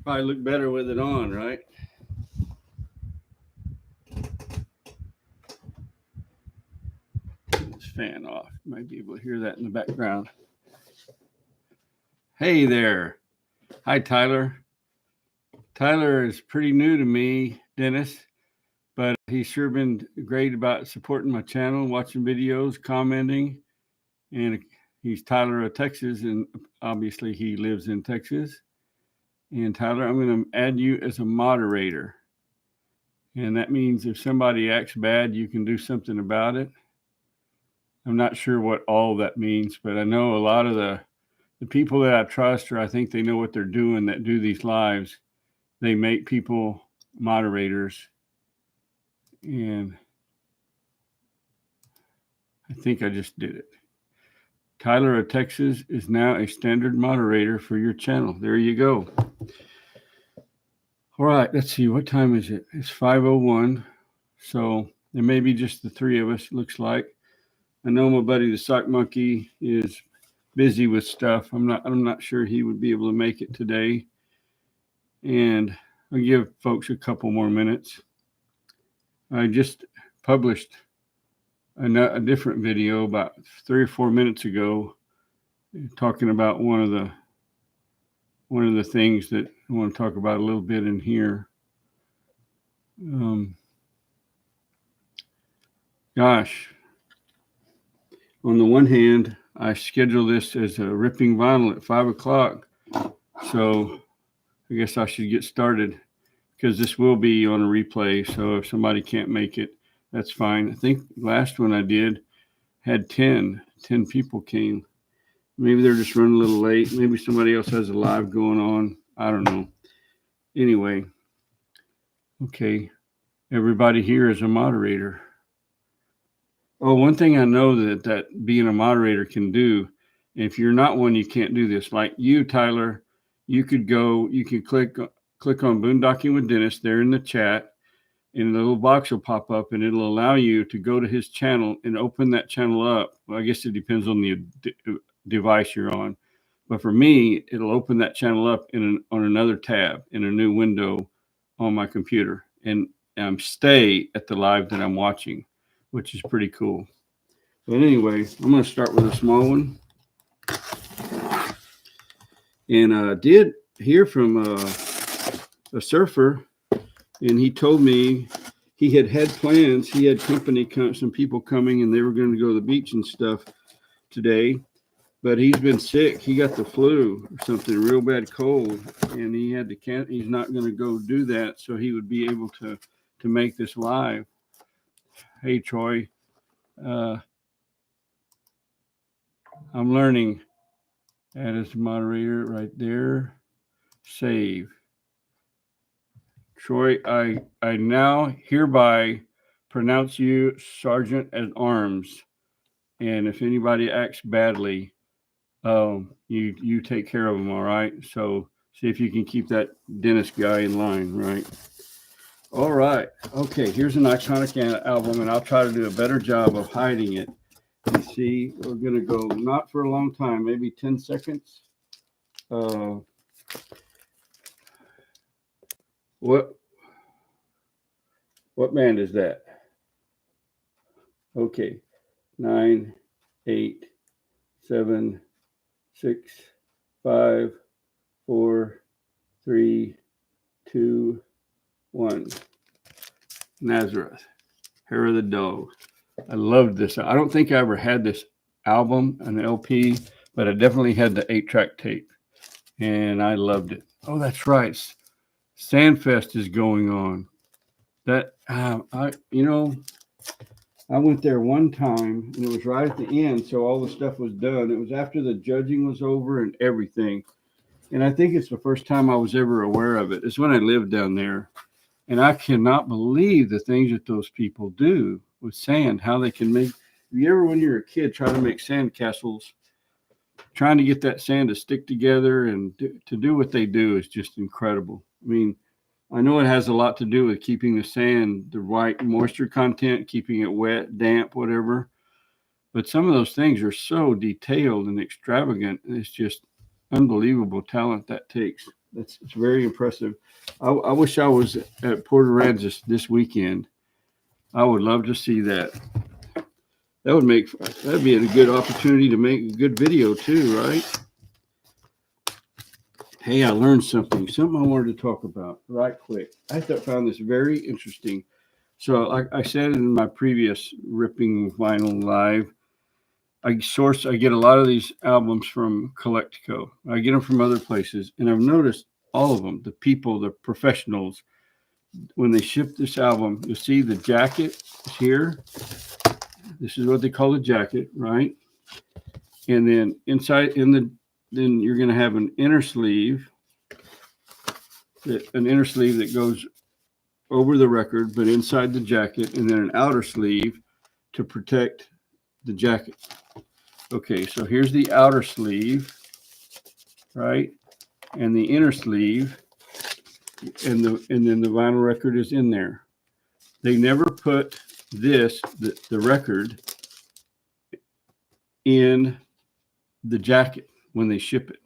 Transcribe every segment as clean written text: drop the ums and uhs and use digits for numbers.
Probably look better with it on, right? Turn this fan off. You might be able to hear that in the background. Hey there. Hi, Tyler. Tyler is pretty new to me, Dennis, but he's sure been great about supporting my channel, watching videos, commenting. And he's Tyler of Texas, and obviously he lives in Texas. And Tyler, I'm going to add you as a moderator. And that means if somebody acts bad, you can do something about it. I'm not sure what all that means, but I know a lot of the people that I trust, or I think they know what they're doing, that do these lives, they make people moderators. And I think I just did it. Tyler of Texas is now a standard moderator for your channel. There you go. All right, let's see. What time is it? It's 5:01. So there may be just the three of us, it looks like. I know my buddy the Sock Monkey is busy with stuff. I'm not sure he would be able to make it today. And I'll give folks a couple more minutes. I just published a different video about 3 or 4 minutes ago, talking about one of the things that I want to talk about a little bit in here. Gosh, on the one hand, I scheduled this as a ripping vinyl at 5 o'clock, so I guess I should get started, because this will be on a replay. So if somebody can't make it, that's fine. I think last one I did had 10 people came. Maybe they're just running a little late. Maybe somebody else has a live going on. I don't know. Anyway, okay. Everybody here is a moderator. Oh, one thing I know that being a moderator can do, if you're not one, you can't do this. Like you, Tyler, you could click on Boondocking with Dennis there in the chat, and the little box will pop up, and it'll allow you to go to his channel and open that channel up. Well, I guess it depends on the device you're on. But for me, it'll open that channel up on another tab in a new window on my computer, and stay at the live that I'm watching, which is pretty cool. But anyway, I'm going to start with a small one. And I did hear from a surfer, and he told me he had plans. He had some people coming, and they were going to go to the beach and stuff today. But he's been sick. He got the flu or something, real bad cold, and he had to he's not going to go do that, so he would be able to make this live. Hey, Troy. I'm learning. Add as moderator right there. Save. Troy, I now hereby pronounce you Sergeant at Arms. And if anybody acts badly, you take care of them, all right? So see if you can keep that Dennis guy in line, right? All right. Okay, here's an iconic album, and I'll try to do a better job of hiding it. You see, we're going to go not for a long time, maybe 10 seconds. What band is that? Okay. 9, 8, 7, 6, 5, 4, 3, 2, 1. Nazareth, Hair of the Dove. I loved this. I don't think I ever had this album, an LP, but I definitely had the 8-track tape, and I loved it. Oh, that's right. Sandfest is going on. That I went there one time, and it was right at the end, so all the stuff was done. It was after the judging was over and everything, and I think it's the first time I was ever aware of it. It's when I lived down there, and I cannot believe the things that those people do with sand. How they can make. Have you ever, when you're a kid, try to make sand castles? Trying to get that sand to stick together and to do what they do is just incredible. I mean, I know it has a lot to do with keeping the sand, the right moisture content, keeping it wet, damp, whatever. But some of those things are so detailed and extravagant. It's just unbelievable talent that takes. it's very impressive. I wish I was at Port Aransas this weekend. I would love to see that. That'd be a good opportunity to make a good video too, right? Hey, I learned something I wanted to talk about right quick. I found this very interesting. So, like I said in my previous Ripping Vinyl Live, I get a lot of these albums from Collectico. I get them from other places, and I've noticed all of them, the professionals, when they ship this album, you'll see the jacket is here. This is what they call the jacket, right? And then then you're going to have an inner sleeve that goes over the record, but inside the jacket, and then an outer sleeve to protect the jacket. Okay, so here's the outer sleeve, right? And the inner sleeve, and then the vinyl record is in there. They never put the record in the jacket when they ship it.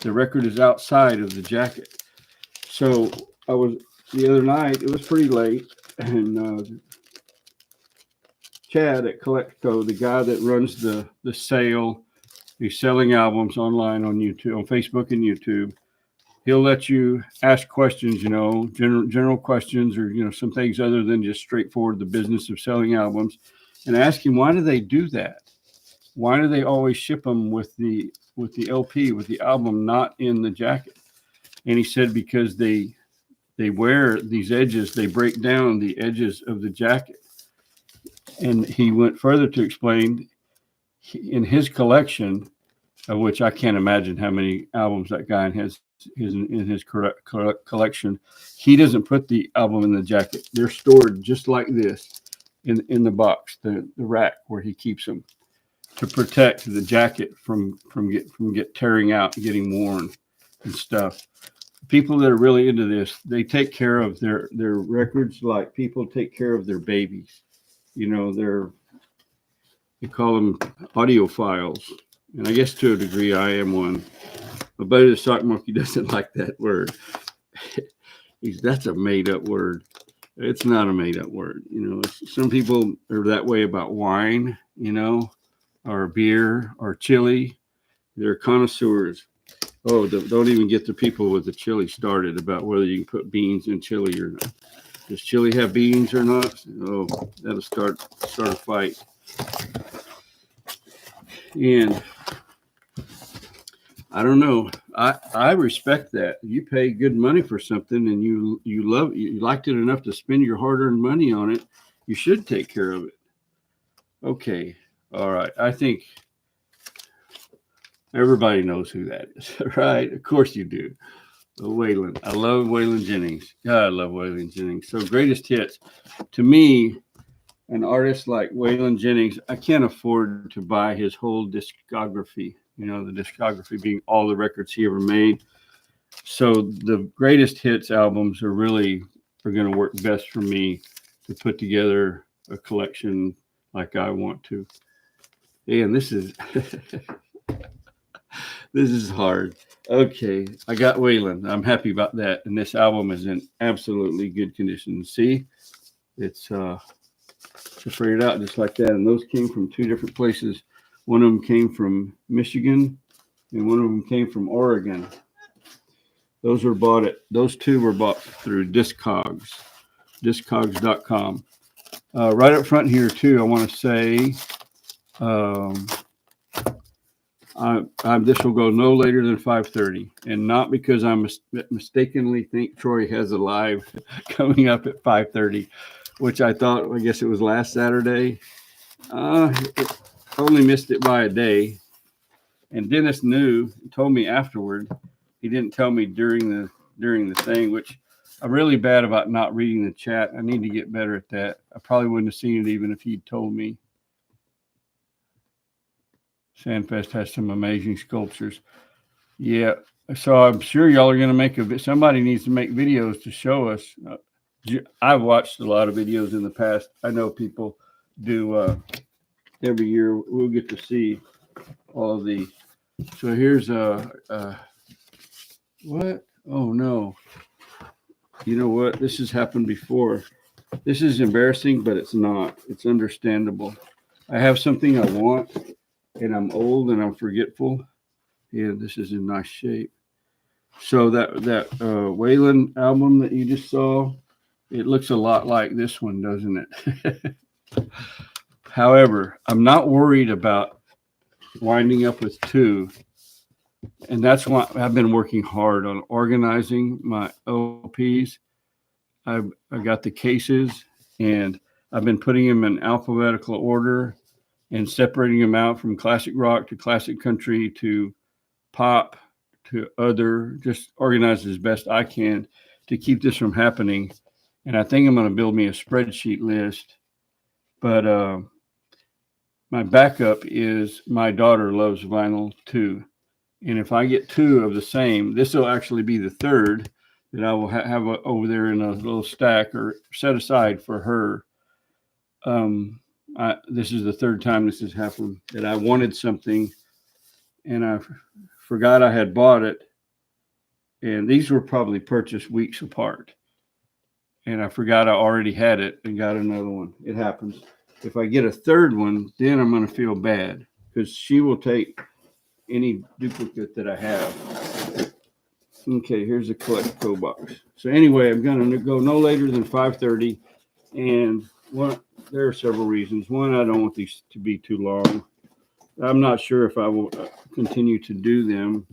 The record is outside of the jacket. So the other night, it was pretty late, and Chad at Collectico, the guy that runs the sale, he's selling albums online on YouTube, on Facebook and YouTube. He'll let you ask questions, general questions, or some things other than just straightforward the business of selling albums, and ask him, why do they do that? Why do they always ship them with the LP, with the album not in the jacket? And he said because they wear these edges, they break down the edges of the jacket. And he went further to explain, in his collection, of which I can't imagine how many albums that guy has in his collection, he doesn't put the album in the jacket. They're stored just like this in the box, the rack where he keeps them, to protect the jacket from tearing out and getting worn and stuff. People that are really into this, they take care of their records like people take care of their babies. They call them audiophiles. And I guess to a degree I am one. My buddy the Sock Monkey doesn't like that word. That's a made up word. It's not a made up word. Some people are that way about wine, or beer or chili. They're connoisseurs. Oh, don't even get the people with the chili started about whether you can put beans in chili or not. Does chili have beans or not? Oh, that'll start a fight. And I don't know. I respect that. You pay good money for something and you liked it enough to spend your hard-earned money on it, you should take care of it. Okay. All right. I think everybody knows who that is, right? Of course you do. Waylon. I love Waylon Jennings. God, I love Waylon Jennings. So greatest hits. To me, an artist like Waylon Jennings, I can't afford to buy his whole discography. The discography being all the records he ever made. So the greatest hits albums are going to work best for me to put together a collection like I want to. And this is this is hard. Okay, I got Waylon. I'm happy about that. And this album is in absolutely good condition. See, it's separated out just like that. And those came from two different places. One of them came from Michigan, and one of them came from Oregon. Those two were bought through Discogs.com. Right up front here too, I want to say, this will go no later than 5:30, and not because I mistakenly think Troy has a live coming up at 5:30, which I guess it was last Saturday. Only missed it by a day, and Dennis told me afterward. He didn't tell me during the thing, which I'm really bad about not reading the chat. I need to get better at that. I probably wouldn't have seen it even if he'd told me. Sandfest has some amazing sculptures. Yeah, so I'm sure y'all are going to somebody needs to make videos to show us. I've watched a lot of videos in the past. I know people do. Every year we'll get to see all of the. So here's what Oh no. You know what? This has happened before. This is embarrassing, but it's not. It's understandable. I have something I want, and I'm old and I'm forgetful. Yeah, this is in nice shape. So that Waylon album that you just saw, it looks a lot like this one, doesn't it? However, I'm not worried about winding up with two, and that's why I've been working hard on organizing my LPs. I got the cases, and I've been putting them in alphabetical order and separating them out from classic rock to classic country to pop to other, just organize as best I can to keep this from happening. And I think I'm going to build me a spreadsheet list. But my backup is my daughter loves vinyl too. And if I get two of the same, this will actually be the third that I will have over there in a little stack or set aside for her. This is the third time this has happened that I wanted something and I forgot I had bought it. And these were probably purchased weeks apart. And I forgot I already had it and got another one. It happens. If I get a third one, then I'm going to feel bad because she will take any duplicate that I have. Okay, here's the Collectico box. So anyway, I'm going to go no later than 5:30, and there are several reasons. One, I don't want these to be too long. I'm not sure if I will continue to do them.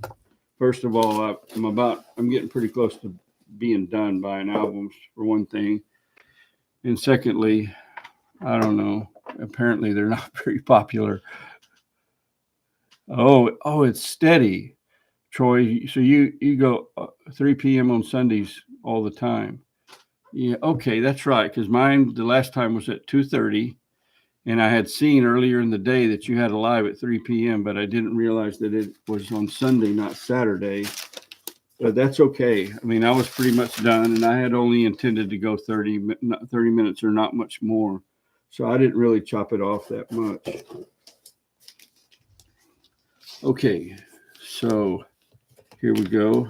First of all, I'm getting pretty close to being done buying albums for one thing, and secondly, I don't know. Apparently, they're not very popular. Oh, it's steady. Troy, so you go 3 p.m. on Sundays all the time. Yeah, okay, that's right. Because mine the last time was at 2:30, and I had seen earlier in the day that you had a live at 3 p.m., but I didn't realize that it was on Sunday, not Saturday. But that's okay. I mean, I was pretty much done, and I had only intended to go 30 minutes or not much more, so I didn't really chop it off that much. Okay, so here we go.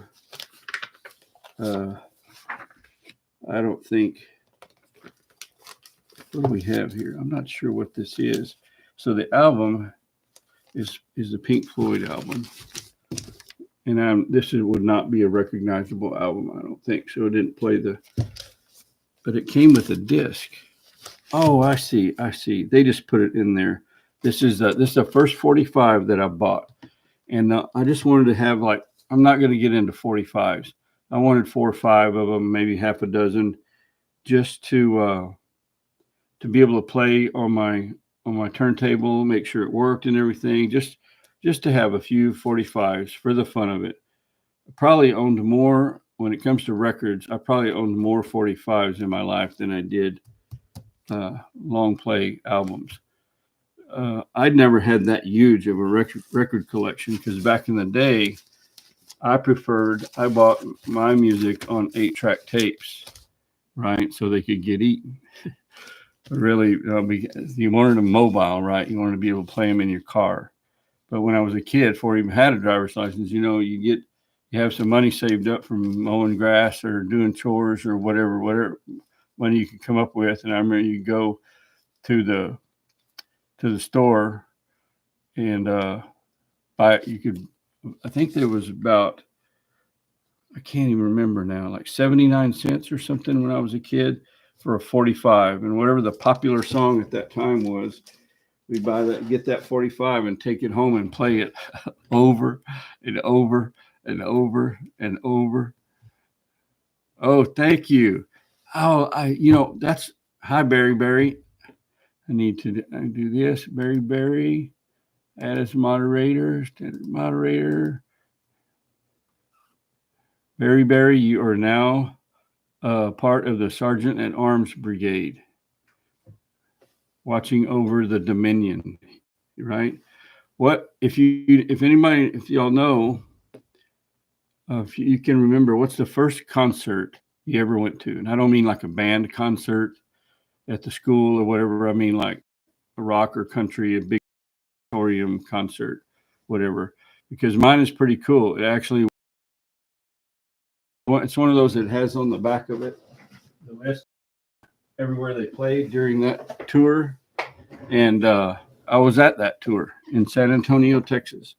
Uh, I don't think. What do we have here? I'm not sure what this is. So the album is the Pink Floyd album, and this would not be a recognizable album, I don't think. So it didn't play but it came with a disc. Oh, I see. They just put it in there. This is the first 45 that I bought, and I just wanted to have like I'm not going to get into 45s. I wanted 4 or 5 of them, maybe half a dozen, just to be able to play on my turntable, make sure it worked and everything. Just to have a few 45s for the fun of it. I probably owned more when it comes to records. I probably owned more 45s in my life than I did long play albums. I'd never had that huge of a record collection because back in the day, I bought my music on 8-track tapes, right? So they could get eaten. Really, you wanted them mobile, right? You wanted to be able to play them in your car. But when I was a kid, before I even had a driver's license, you have some money saved up from mowing grass or doing chores or whatever money you could come up with. And I remember you go to the store and buy. I think there was about, I can't even remember now, like 79 cents or something when I was a kid for a 45. And whatever the popular song at that time was, we'd get that 45 and take it home and play it over and over and over and over. Oh, thank you. Oh, that's hi, Barry. I need to do this. Barry, add as moderator, standard moderator. Barry, you are now part of the Sergeant at Arms Brigade, watching over the Dominion, right? If y'all know, if you can remember, what's the first concert you ever went to? And I don't mean like a band concert at the school or whatever. I mean like a rock or country, a big auditorium concert, whatever. Because mine is pretty cool. It actually it's one of those that has on the back of it the list everywhere they played during that tour. And I was at that tour in San Antonio, Texas.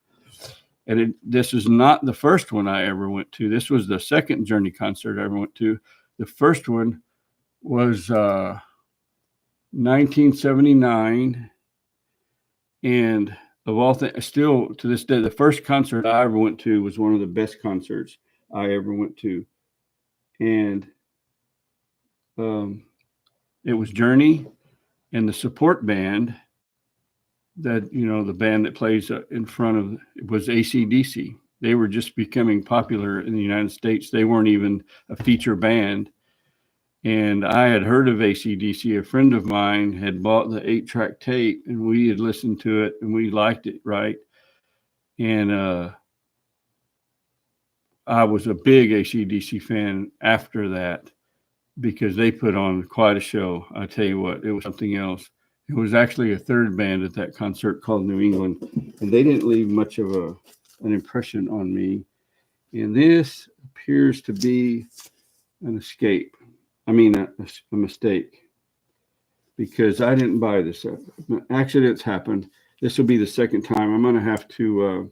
And this is not the first one I ever went to. This was the second Journey concert I ever went to. The first one was 1979. And of all things, still to this day, the first concert I ever went to was one of the best concerts I ever went to. And it was Journey and the support band that, the band that plays in front of it was AC/DC. They were just becoming popular in the United States. They weren't even a feature band. And I had heard of AC/DC. A friend of mine had bought the 8-track tape, and we had listened to it, and we liked it, right? And I was a big AC/DC fan after that because they put on quite a show. I tell you what, it was something else. It was actually a third band at that concert called New England, and they didn't leave much of an impression on me. And this appears to be an escape. I mean, a mistake, because I didn't buy this. Accidents happen. This will be the second time. I'm going to have to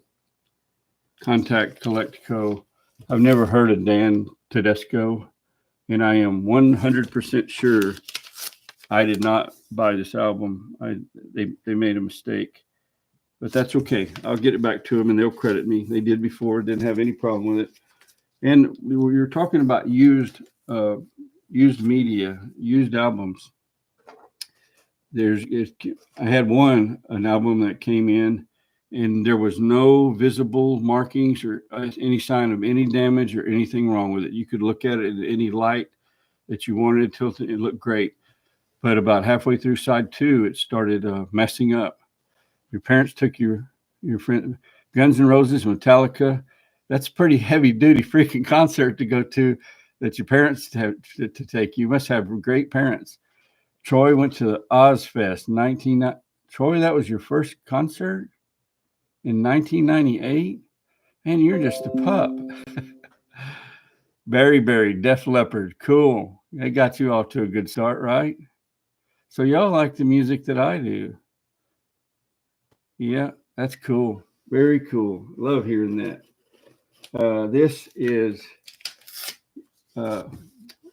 contact Collectico. I've never heard of Dan Tedesco, and I am 100% sure I did not buy this album. They made a mistake, but that's okay. I'll get it back to them, and they'll credit me. They did before. Didn't have any problem with it. And we were talking about used media, used albums. I had an album that came in, and there was no visible markings or any sign of any damage or anything wrong with it. You could look at it in any light that you wanted to. It looked great. But about halfway through side 2, it started messing up. Your parents took your friend, Guns N' Roses, Metallica. That's a pretty heavy duty freaking concert to go to, that your parents have to take. You must have great parents. Troy went to the Ozfest Troy, that was your first concert in 1998? Man, you're just a pup. Berry, Def Leppard, cool. They got you off to a good start, right? So y'all like the music that I do. Yeah, that's cool. Very cool. Love hearing that. This is, I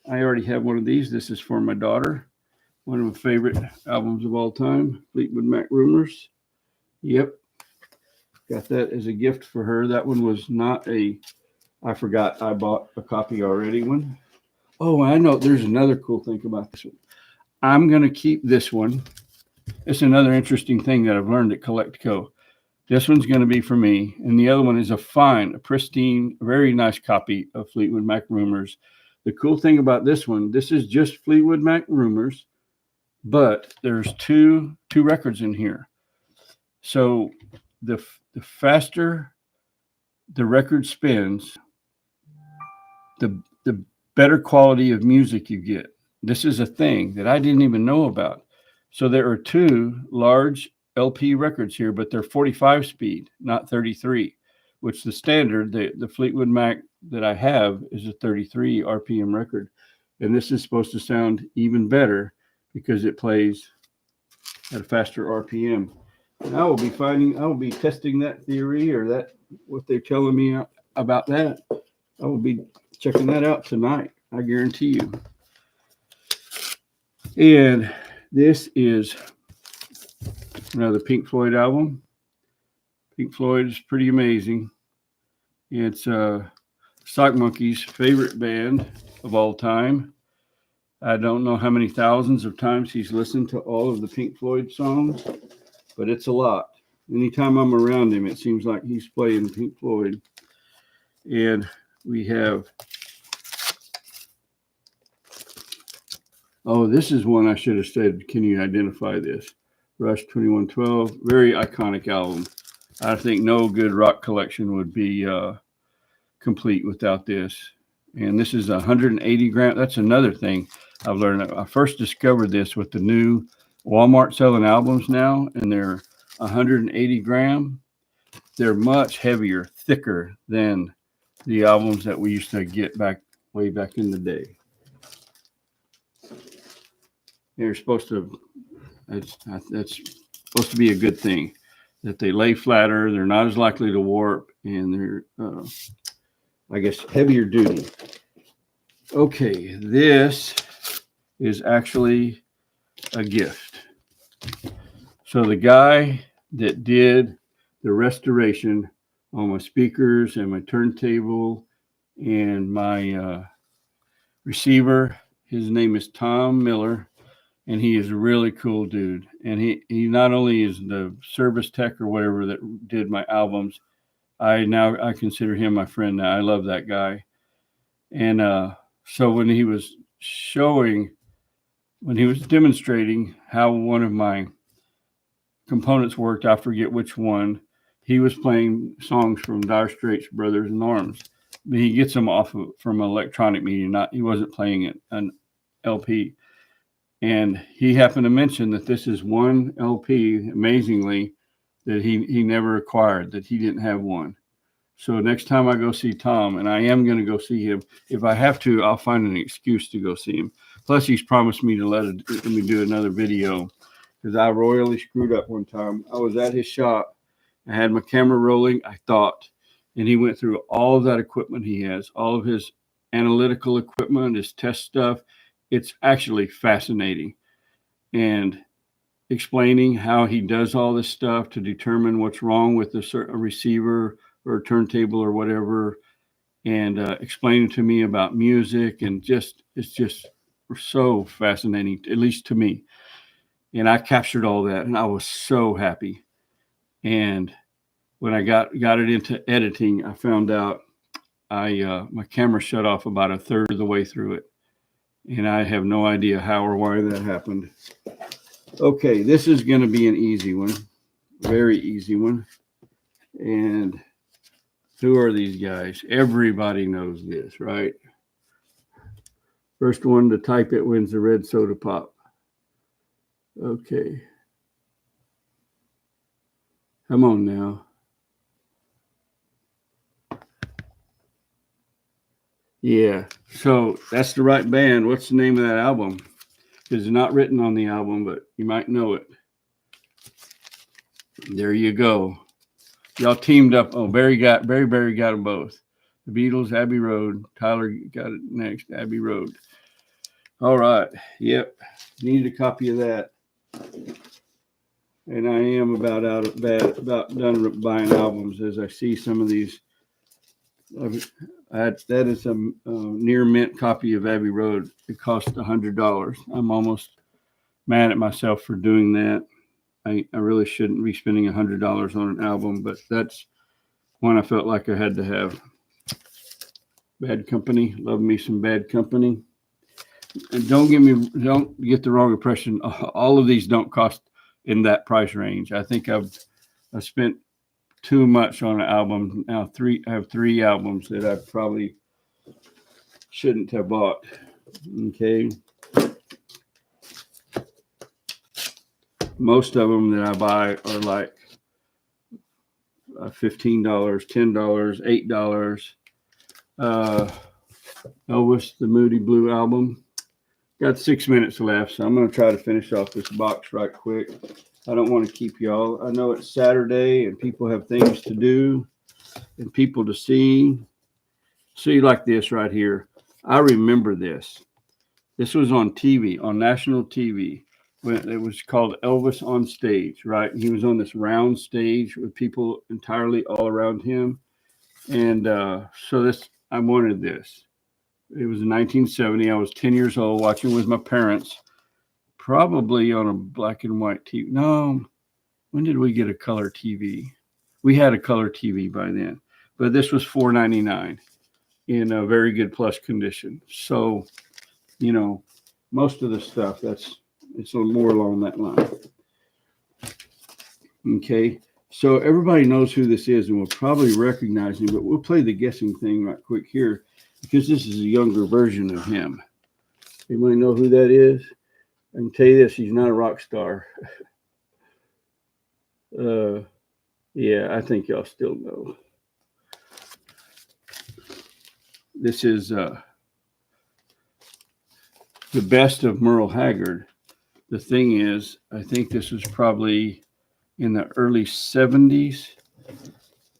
already have one of these. This is for my daughter. One of my favorite albums of all time, Fleetwood Mac Rumors. Yep. Got that as a gift for her. That one was not I forgot I bought a copy already one. Oh, I know there's another cool thing about this one. I'm going to keep this one. It's another interesting thing that I've learned at Collectico. This one's going to be for me, and the other one is a pristine, very nice copy of Fleetwood Mac Rumors. The cool thing about this one, this is just Fleetwood Mac Rumors, but there's two records in here. So the faster the record spins, the better quality of music you get. This is a thing that I didn't even know about. So there are 2 large LP records here, but they're 45 speed, not 33, which the standard, the Fleetwood Mac that I have is a 33 RPM record. And this is supposed to sound even better because it plays at a faster RPM. And I will be testing that theory, or that what they're telling me about that. I will be checking that out tonight. I guarantee you. And this is another Pink Floyd album. Pink Floyd is pretty amazing. It's Sock Monkey's favorite band of all time. I don't know how many thousands of times he's listened to all of the Pink Floyd songs, but it's a lot. Anytime I'm around him, it seems like he's playing Pink Floyd. And we have, this is one I should have said, can you identify this? Rush 2112, very iconic album. I think no good rock collection would be complete without this. And this is 180 gram. That's another thing I've learned. I first discovered this with the new Walmart selling albums now, and they're 180 gram. They're much heavier, thicker than the albums that we used to get back way back in the day. They're supposed to, that's supposed to be a good thing, that they lay flatter, they're not as likely to warp, and they're, I guess, heavier duty. Okay, this is actually a gift. So the guy that did the restoration on my speakers and my turntable and my receiver, his name is Tom Miller, and he is a really cool dude. And he not only is the service tech or whatever that did my albums, I consider him my friend now. I love that guy. And so when he was demonstrating how one of my components worked, I forget which one, he was playing songs from Dire Straits, Brothers in Arms. But he gets them from an electronic medium. He wasn't playing an LP. And he happened to mention that this is one LP, amazingly, that he never acquired, that he didn't have one. So next time I go see Tom, and I am going to go see him, if I have to, I'll find an excuse to go see him. Plus, he's promised me to let me do another video, because I royally screwed up one time. I was at his shop. I had my camera rolling, I thought, and he went through all of that equipment he has, all of his analytical equipment, his test stuff. It's actually fascinating. And explaining how he does all this stuff to determine what's wrong with a receiver or a turntable or whatever, and explaining to me about music, and it's just so fascinating, at least to me. And I captured all that, and I was so happy. And when I got it into editing, I found out my camera shut off about a third of the way through it, and I have no idea how or why that happened. Okay, this is going to be an easy one, very easy one. And who are these guys? Everybody knows this, right? First one to type it wins the red soda pop. Okay. Come on now. Yeah, so that's the right band. What's the name of that album? It's not written on the album, but you might know it. There you go. Y'all teamed up. Oh, Barry got them both. The Beatles, Abbey Road. Tyler got it next, Abbey Road. All right. Yep. Needed a copy of that. And I am about done buying albums as I see some of these. That is a near mint copy of Abbey Road. It cost $100. I'm almost mad at myself for doing that. I really shouldn't be spending $100 on an album, but that's one I felt like I had to have. Bad Company, love me some Bad Company. And don't get the wrong impression. All of these don't cost in that price range. I think I've spent too much on an album now. I have 3 albums that I probably shouldn't have bought. Okay. Most of them that I buy are like $15, $10, $8. Elvis, the Moody Blue album. Got 6 minutes left, so I'm going to try to finish off this box right quick. I don't want to keep y'all. I know it's Saturday and people have things to do and people to see. See, like this right here. I remember this. This was on TV, on national TV. When it was called Elvis on Stage, right? He was on this round stage with people entirely all around him. And so I wanted this. It was in 1970. I was 10 years old watching with my parents, probably on a black and white TV. No, when did we get a color TV? We had a color TV by then, but this was $4.99 in a very good plus condition. So, most of the stuff it's more along that line. Okay, so everybody knows who this is and will probably recognize him, but we'll play the guessing thing right quick here because this is a younger version of him. Anybody know who that is? I can tell you this, he's not a rock star. Yeah, I think y'all still know. This is the best of Merle Haggard. The thing is, I think this was probably in the early 70s.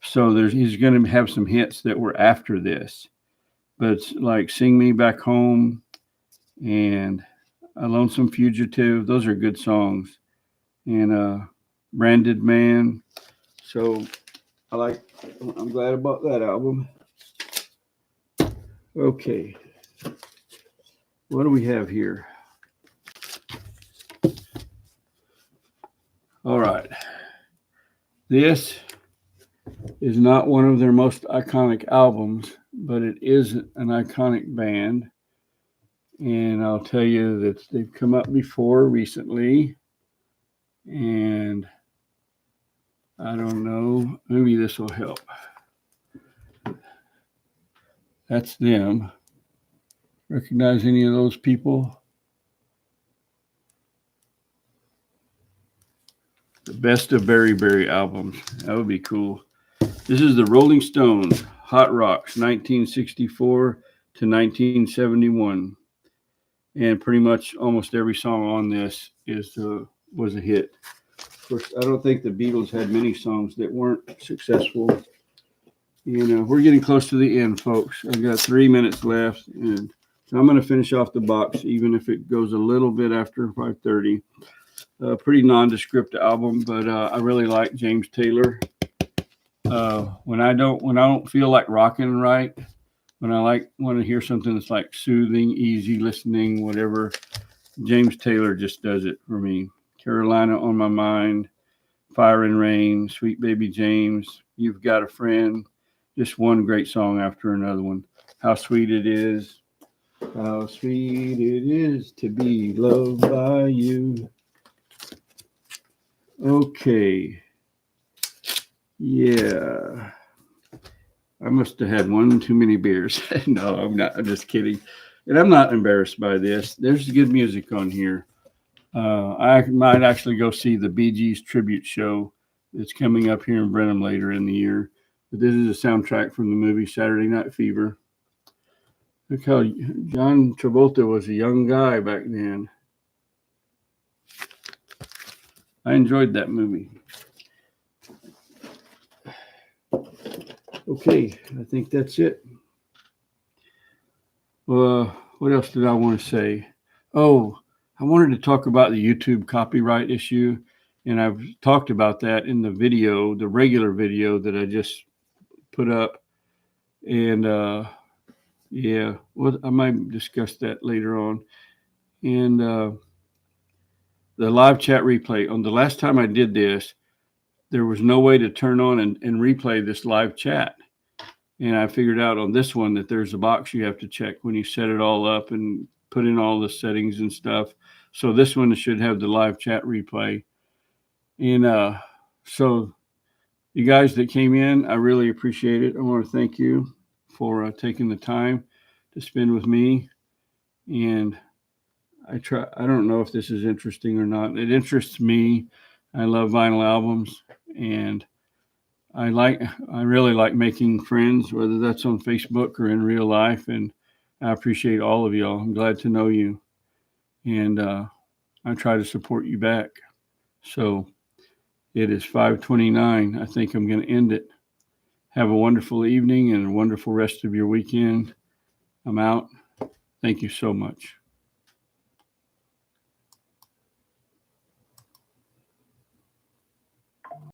So he's going to have some hits that were after this. But it's like Sing Me Back Home and A Lonesome Fugitive. Those are good songs. And Branded Man. So I'm glad about that album. Okay. What do we have here? All right. This is not one of their most iconic albums, but it is an iconic band. And I'll tell you that they've come up before recently. And I don't know, maybe this will help. That's them. Recognize any of those people? The best of Berry Berry albums. That would be cool. This is the Rolling Stones, Hot Rocks, 1964 to 1971. And pretty much almost every song on this was a hit. Of course, I don't think the Beatles had many songs that weren't successful. We're getting close to the end, folks. I've got 3 minutes left, and I'm going to finish off the box, even if it goes a little bit after 5:30. Pretty nondescript album, but I really like James Taylor. When I don't feel like rocking right, when I want to hear something that's like soothing, easy listening, whatever, James Taylor just does it for me. Carolina on My Mind, Fire and Rain, Sweet Baby James, You've Got a Friend. Just one great song after another one. How Sweet It Is. How sweet it is to be loved by you. Okay. Yeah. I must have had one too many beers. No, I'm not. I'm just kidding. And I'm not embarrassed by this. There's good music on here. I might actually go see the Bee Gees tribute show that's coming up here in Brenham later in the year. But this is a soundtrack from the movie Saturday Night Fever. Look how John Travolta was a young guy back then. I enjoyed that movie. Okay, I think that's it. What else did I want to say? Oh, I wanted to talk about the YouTube copyright issue, and I've talked about that in the video, the regular video that I just put up. And I might discuss that later on. And the live chat replay. On the last time I did this, there was no way to turn on and replay this live chat. And I figured out on this one that there's a box you have to check when you set it all up and put in all the settings and stuff. So this one should have the live chat replay. And so you guys that came in, I really appreciate it. I want to thank you for taking the time to spend with me. And I don't know if this is interesting or not. It interests me. I love vinyl albums, and I really like making friends, whether that's on Facebook or in real life. And I appreciate all of y'all. I'm glad to know you. And I try to support you back. So it is 5:29. I think I'm going to end it. Have a wonderful evening and a wonderful rest of your weekend. I'm out. Thank you so much.